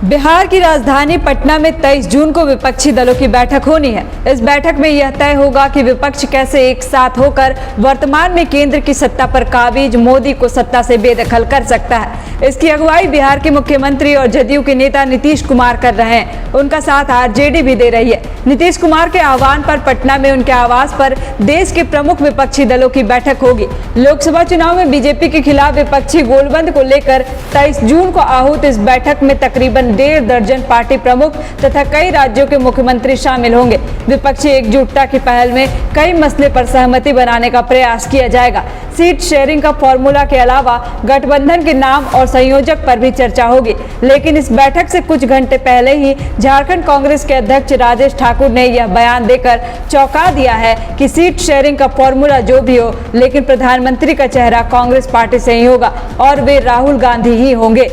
बिहार की राजधानी पटना में 23 जून को विपक्षी दलों की बैठक होनी है। इस बैठक में यह तय होगा कि विपक्ष कैसे एक साथ होकर वर्तमान में केंद्र की सत्ता पर काबिज मोदी को सत्ता से बेदखल कर सकता है। इसकी अगुवाई बिहार के मुख्यमंत्री और जदयू के नेता नीतीश कुमार कर रहे हैं। उनका साथ आरजेडी भी दे रही है। नीतीश कुमार के आह्वान पर पटना में उनके आवास पर देश के प्रमुख विपक्षी दलों की बैठक होगी। लोकसभा चुनाव में बीजेपी के खिलाफ विपक्षी गोलबंद को लेकर 23 जून को आहूत इस बैठक में तकरीबन 1.5 दर्जन पार्टी प्रमुख तथा कई राज्यों के मुख्यमंत्री शामिल होंगे। विपक्षी एकजुटता की पहल में कई मसले पर सहमति बनाने का प्रयास किया जाएगा। सीट शेयरिंग का फॉर्मूला के अलावा गठबंधन के नाम और संयोजक पर भी चर्चा होगी। लेकिन इस बैठक से कुछ घंटे पहले ही झारखंड कांग्रेस के अध्यक्ष राजेश ठाकुर ने यह बयान देकर चौंका दिया है कि सीट शेयरिंग का फॉर्मूला जो भी हो, लेकिन प्रधानमंत्री का चेहरा कांग्रेस पार्टी से ही होगा और वे राहुल गांधी ही होंगे।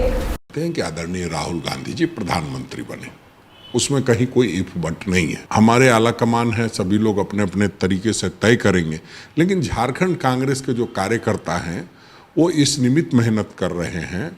कि आदरणीय राहुल गांधी जी प्रधानमंत्री बने, उसमें कहीं कोई इफ बट नहीं है। हमारे आला कमान है, सभी लोग अपने अपने तरीके से तय करेंगे, लेकिन झारखंड कांग्रेस के जो कार्यकर्ता हैं वो इस निमित्त मेहनत कर रहे हैं,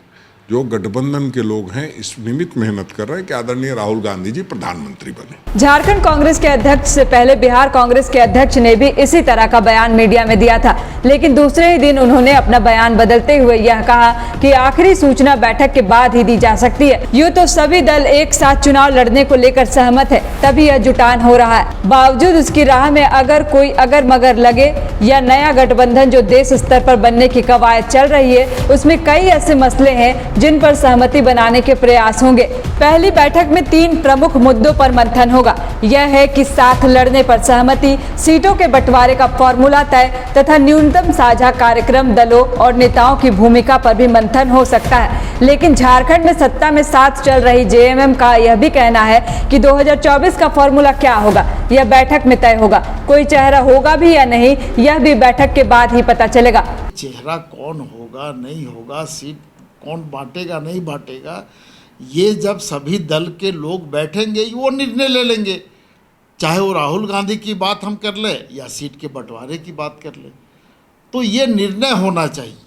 जो गठबंधन के लोग हैं इस निमित्त मेहनत कर रहे हैं कि आदरणीय राहुल गांधी जी प्रधानमंत्री बने। झारखंड कांग्रेस के अध्यक्ष से पहले बिहार कांग्रेस के अध्यक्ष ने भी इसी तरह का बयान मीडिया में दिया था, लेकिन दूसरे ही दिन उन्होंने अपना बयान बदलते हुए यह कहा कि आखिरी सूचना बैठक के बाद ही दी जा सकती है। यूं तो सभी दल एक साथ चुनाव लड़ने को लेकर सहमत है, तभी यह जुटान हो रहा है। बावजूद उसकी राह में अगर कोई अगर मगर लगे या नया गठबंधन जो देश स्तर पर बनने की कवायद चल रही है, उसमें कई ऐसे मसले हैं जिन पर सहमति बनाने के प्रयास होंगे। पहली बैठक में 3 प्रमुख मुद्दों पर मंथन होगा। यह है कि साथ लड़ने पर सहमति, सीटों के बंटवारे का फॉर्मूला तय तथा न्यूनतम साझा कार्यक्रम, दलों और नेताओं की भूमिका पर भी मंथन हो सकता है। लेकिन झारखंड में सत्ता में साथ चल रही जेएमएम का यह भी कहना है कि 2024 का फॉर्मूला क्या होगा यह बैठक में तय होगा। कोई चेहरा होगा भी या नहीं, यह भी बैठक के बाद ही पता चलेगा। चेहरा कौन होगा नहीं होगा, सीट कौन बांटेगा नहीं बांटेगा, ये जब सभी दल के लोग बैठेंगे वो निर्णय ले लेंगे। चाहे वो राहुल गांधी की बात हम कर ले या सीट के बंटवारे की बात कर ले, तो ये निर्णय होना चाहिए।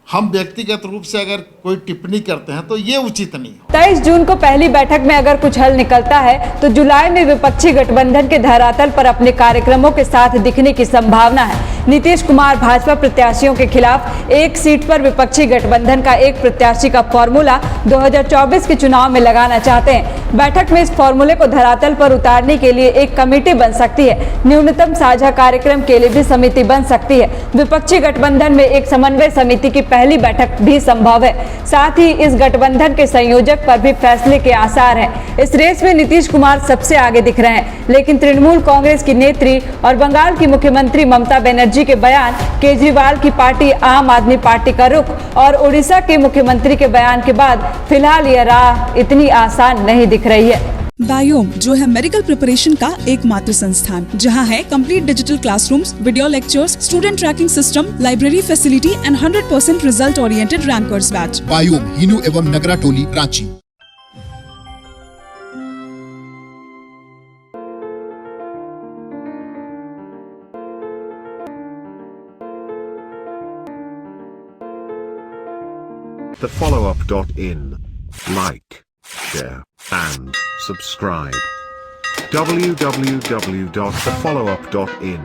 हम व्यक्तिगत रूप से अगर कोई टिप्पणी करते हैं तो ये उचित नहीं हो। 23 जून को पहली बैठक में अगर कुछ हल निकलता है तो जुलाई में विपक्षी गठबंधन के धरातल पर अपने कार्यक्रमों के साथ दिखने की संभावना है। नीतीश कुमार भाजपा प्रत्याशियों के खिलाफ एक सीट पर विपक्षी गठबंधन का एक प्रत्याशी का फॉर्मूला 2024 के चुनाव में लगाना चाहते हैं। बैठक में इस फॉर्मूले को धरातल पर उतारने के लिए एक कमेटी बन सकती है। न्यूनतम साझा कार्यक्रम के लिए भी समिति बन सकती है। विपक्षी गठबंधन में एक समन्वय समिति की पहली बैठक भी संभव है। साथ ही इस गठबंधन के संयोजक पर भी फैसले के आसार हैं। इस रेस में नीतीश कुमार सबसे आगे दिख रहे हैं, लेकिन तृणमूल कांग्रेस की नेत्री और बंगाल की मुख्यमंत्री ममता बनर्जी के बयान, केजरीवाल की पार्टी आम आदमी पार्टी का रुख और उड़ीसा के मुख्यमंत्री के बयान के बाद फिलहाल यह राह इतनी आसान नहीं दिख रही है। बायोम जो है मेडिकल प्रिपरेशन का एकमात्र संस्थान, जहां है complete digital classrooms, video lectures, student tracking system, library facility and 100% result oriented rankers batch. Biome Hinoo एवं नगरा टोली, Ranchi. thefollowup.in. Like, share, and subscribe. www.thefollowup.in